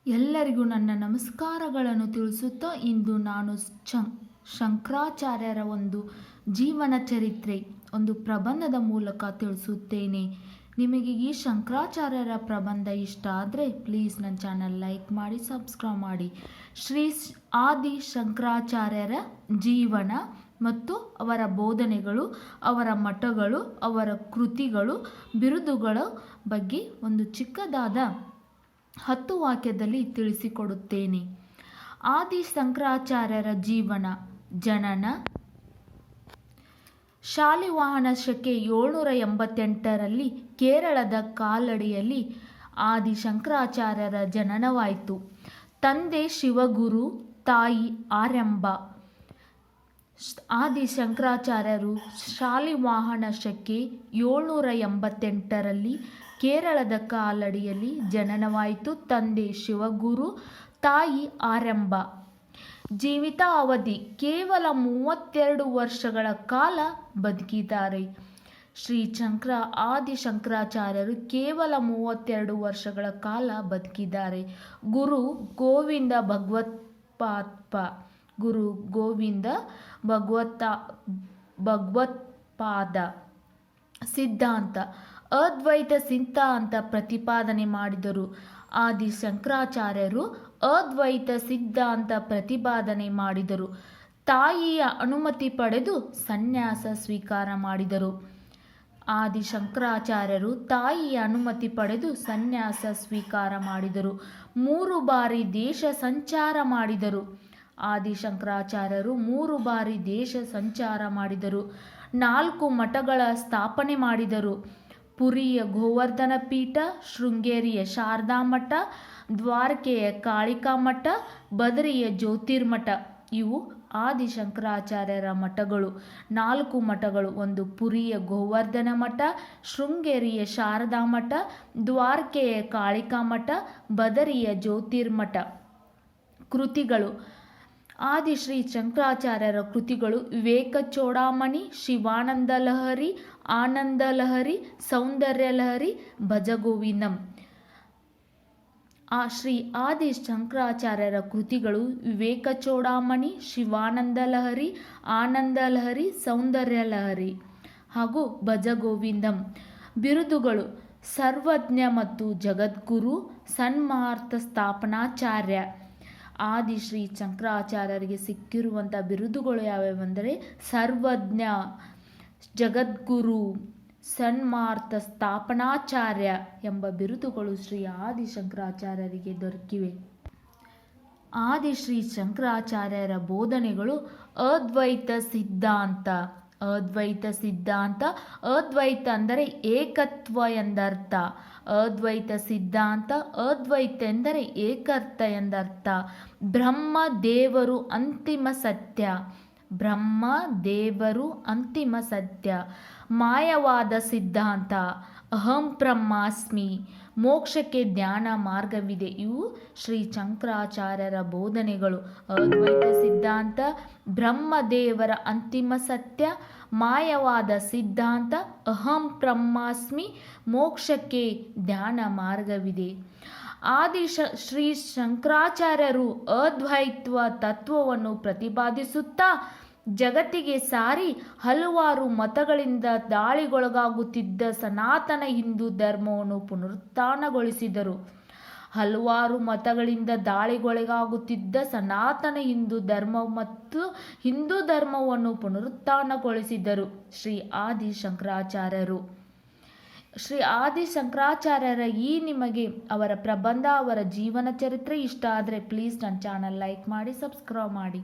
ಎಲ್ಲರಿಗೂ ನನ್ನ ನಮಸ್ಕಾರಗಳನ್ನು ತಿಳಿಸುತ್ತಾ ಇಂದು ನಾನು ಶಂಕರಾಚಾರ್ಯರ ಒಂದು ಜೀವನ ಚರಿತ್ರೆ ಒಂದು ಪ್ರಬಂಧದ ಮೂಲಕ ತಿಳಿಸುತ್ತೇನೆ. ನಿಮಗೆ ಈ ಶಂಕರಾಚಾರ್ಯರ ಪ್ರಬಂಧ ಇಷ್ಟ ಆದರೆ ಪ್ಲೀಸ್ ನನ್ನ ಚಾನಲ್ ಲೈಕ್ ಮಾಡಿ, ಸಬ್ಸ್ಕ್ರೈಬ್ ಮಾಡಿ. ಶ್ರೀ ಆದಿ ಶಂಕರಾಚಾರ್ಯರ ಜೀವನ ಮತ್ತು ಅವರ ಬೋಧನೆಗಳು, ಅವರ ಮಠಗಳು, ಅವರ ಕೃತಿಗಳು, ಬಿರುದುಗಳ ಬಗ್ಗೆ ಒಂದು ಚಿಕ್ಕದಾದ 10 ವಾಕ್ಯದಲ್ಲಿ ತಿಳಿಸಿಕೊಡುತ್ತೇನೆ. ಆದಿ ಶಂಕರಾಚಾರ್ಯರ ಜೀವನ. ಜನನ ಶಾಲಿವಾಹನ ಶಕೆ 788ರಲ್ಲಿ ಕೇರಳದ ಕಾಲಡಿಯಲ್ಲಿ ಆದಿ ಶಂಕರಾಚಾರ್ಯರ ಜನನವಾಯಿತು. ತಂದೆ ಶಿವಗುರು, ತಾಯಿ ಆರ್ಯಾಂಬ. ಆದಿ ಶಂಕರಾಚಾರ್ಯರು ಶಾಲಿವಾಹನ ಶಕೆ 788ರಲ್ಲಿ ಕೇರಳದ ಕಾಲಡಿಯಲ್ಲಿ ಜನನವಾಯಿತು. ತಂದೆ ಶಿವಗುರು, ತಾಯಿ ಆರ್ಯಾಂಬ. ಜೀವಿತಾವಧಿ ಕೇವಲ 32 ವರ್ಷಗಳ ಕಾಲ ಬದುಕಿದ್ದಾರೆ. ಆದಿ ಶಂಕರಾಚಾರ್ಯರು ಕೇವಲ 32 ವರ್ಷಗಳ ಕಾಲ ಬದುಕಿದ್ದಾರೆ. ಗುರು ಗೋವಿಂದ ಭಗವತ್ಪಾದ. ಸಿದ್ಧಾಂತ ಅದ್ವೈತ ಸಿದ್ಧಾಂತ ಪ್ರತಿಪಾದನೆ ಮಾಡಿದರು. ಆದಿ ಶಂಕರಾಚಾರ್ಯರು ಅದ್ವೈತ ಸಿದ್ಧಾಂತ ಪ್ರತಿಪಾದನೆ ಮಾಡಿದರು. ತಾಯಿಯ ಅನುಮತಿ ಪಡೆದು ಸನ್ಯಾಸ ಸ್ವೀಕಾರ ಮಾಡಿದರು. ಆದಿ ಶಂಕರಾಚಾರ್ಯರು ತಾಯಿಯ ಅನುಮತಿ ಪಡೆದು ಸನ್ಯಾಸ ಸ್ವೀಕಾರ ಮಾಡಿದರು. 3 ಬಾರಿ ದೇಶ ಸಂಚಾರ ಮಾಡಿದರು. ಆದಿ ಶಂಕರಾಚಾರ್ಯರು 3 ಬಾರಿ ದೇಶ ಸಂಚಾರ ಮಾಡಿದರು. 4 ಮಠಗಳ ಸ್ಥಾಪನೆ ಮಾಡಿದರು. ಪುರಿಯ ಗೋವರ್ಧನ ಪೀಠ, ಶೃಂಗೇರಿಯ ಶಾರದಾ ಮಠ, ದ್ವಾರಕೆಯ ಕಾಳಿಕಾ ಮಠ, ಬದರಿಯ ಜ್ಯೋತಿರ್ಮಠ ಇವು ಆದಿ ಶಂಕರಾಚಾರ್ಯರ ಮಠಗಳು. 4 ಮಠಗಳು. ಒಂದು ಪುರಿಯ ಗೋವರ್ಧನ ಮಠ, ಶೃಂಗೇರಿಯ ಶಾರದಾ ಮಠ, ದ್ವಾರಕೆಯ ಕಾಳಿಕಾ ಮಠ, ಬದರಿಯ ಜ್ಯೋತಿರ್ಮಠ. ಕೃತಿಗಳು. ಆದಿ ಶ್ರೀ ಶಂಕರಾಚಾರ್ಯರ ಕೃತಿಗಳು ವಿವೇಕ ಚೂಡಾಮಣಿ, ಶಿವಾನಂದ ಲಹರಿ, ಆನಂದ ಲಹರಿ, ಸೌಂದರ್ಯ ಲಹರಿ, ಭಜಗೋವಿಂದಂ. ಶ್ರೀ ಆದಿ ಶಂಕರಾಚಾರ್ಯರ ಕೃತಿಗಳು ವಿವೇಕ ಚೂಡಾಮಣಿ, ಶಿವಾನಂದ ಲಹರಿ, ಆನಂದ ಲಹರಿ, ಸೌಂದರ್ಯ ಲಹರಿ ಹಾಗೂ ಭಜಗೋವಿಂದಂ. ಬಿರುದುಗಳು. ಸರ್ವಜ್ಞ ಮತ್ತು ಜಗದ್ಗುರು, ಸನ್ಮಾರ್ಥ ಸ್ಥಾಪನಾಚಾರ್ಯ. ಆದಿ ಶ್ರೀ ಶಂಕರಾಚಾರ್ಯರಿಗೆ ಸಿಕ್ಕಿರುವಂಥ ಬಿರುದುಗಳು ಯಾವ್ಯಾವೆಂದರೆ ಸರ್ವಜ್ಞ, ಜಗದ್ಗುರು, ಸನ್ಮಾರ್ಥ ಸ್ಥಾಪನಾಚಾರ್ಯ ಎಂಬ ಬಿರುದುಗಳು ಶ್ರೀ ಆದಿ ಶಂಕರಾಚಾರ್ಯರಿಗೆ ದೊರಕಿವೆ. ಆದಿ ಶ್ರೀ ಶಂಕರಾಚಾರ್ಯರ ಬೋಧನೆಗಳು ಅದ್ವೈತ ಸಿದ್ಧಾಂತ. ಅದ್ವೈತ ಸಿದ್ಧಾಂತ. ಅದ್ವೈತ ಅಂದರೆ ಏಕತ್ವ ಎಂದರ್ಥ. ಅದ್ವೈತ ಸಿದ್ಧಾಂತ. ಅದ್ವೈತ ಎಂದರೆ ಏಕರ್ಥ ಎಂದರ್ಥ. ಬ್ರಹ್ಮ ದೇವರು ಅಂತಿಮ ಸತ್ಯ. ಬ್ರಹ್ಮ ದೇವರು ಅಂತಿಮ ಸತ್ಯ. ಮಾಯವಾದ ಸಿದ್ಧಾಂತ. ಅಹಂ ಬ್ರಹ್ಮಾಸ್ಮಿ. ಮೋಕ್ಷಕ್ಕೆ ಧ್ಯಾನ ಮಾರ್ಗವಿದೆ. ಇವು ಶ್ರೀ ಶಂಕರಾಚಾರ್ಯರ ಬೋಧನೆಗಳು. ಅದ್ವೈತ ಸಿದ್ಧಾಂತ, ಬ್ರಹ್ಮದೇವರ ಅಂತಿಮ ಸತ್ಯ, ಮಾಯವಾದ ಸಿದ್ಧಾಂತ, ಅಹಂ ಬ್ರಹ್ಮಾಸ್ಮಿ, ಮೋಕ್ಷಕ್ಕೆ ಧ್ಯಾನ ಮಾರ್ಗವಿದೆ. ಆದಿ ಶ್ರೀ ಶಂಕರಾಚಾರ್ಯರು ಅದ್ವೈತ್ವ ತತ್ವವನ್ನು ಪ್ರತಿಪಾದಿಸುತ್ತಾ ಜಗತ್ತಿಗೆ ಸಾರಿ ಹಲವಾರು ಮತಗಳಿಂದ ದಾಳಿಗೊಳಗಾಗುತ್ತಿದ್ದ ಸನಾತನ ಹಿಂದೂ ಧರ್ಮವನ್ನು ಪುನರುತ್ಥಾನಗೊಳಿಸಿದರು. ಹಲವಾರು ಮತಗಳಿಂದ ದಾಳಿಗೊಳಗಾಗುತ್ತಿದ್ದ ಸನಾತನ ಹಿಂದೂ ಧರ್ಮ ಮತ್ತು ಹಿಂದೂ ಧರ್ಮವನ್ನು ಪುನರುತ್ಥಾನಗೊಳಿಸಿದರು ಶ್ರೀ ಆದಿ ಶಂಕರಾಚಾರ್ಯರು. ಶ್ರೀ ಆದಿ ಶಂಕರಾಚಾರ್ಯರ ನಿಮಗೆ ಅವರ ಪ್ರಬಂಧ, ಅವರ ಜೀವನ ಚರಿತ್ರೆ ಇಷ್ಟ ಆದರೆ ಪ್ಲೀಸ್ ನನ್ನ ಚಾನಲ್ ಲೈಕ್ ಮಾಡಿ, ಸಬ್ಸ್ಕ್ರೈಬ್ ಮಾಡಿ.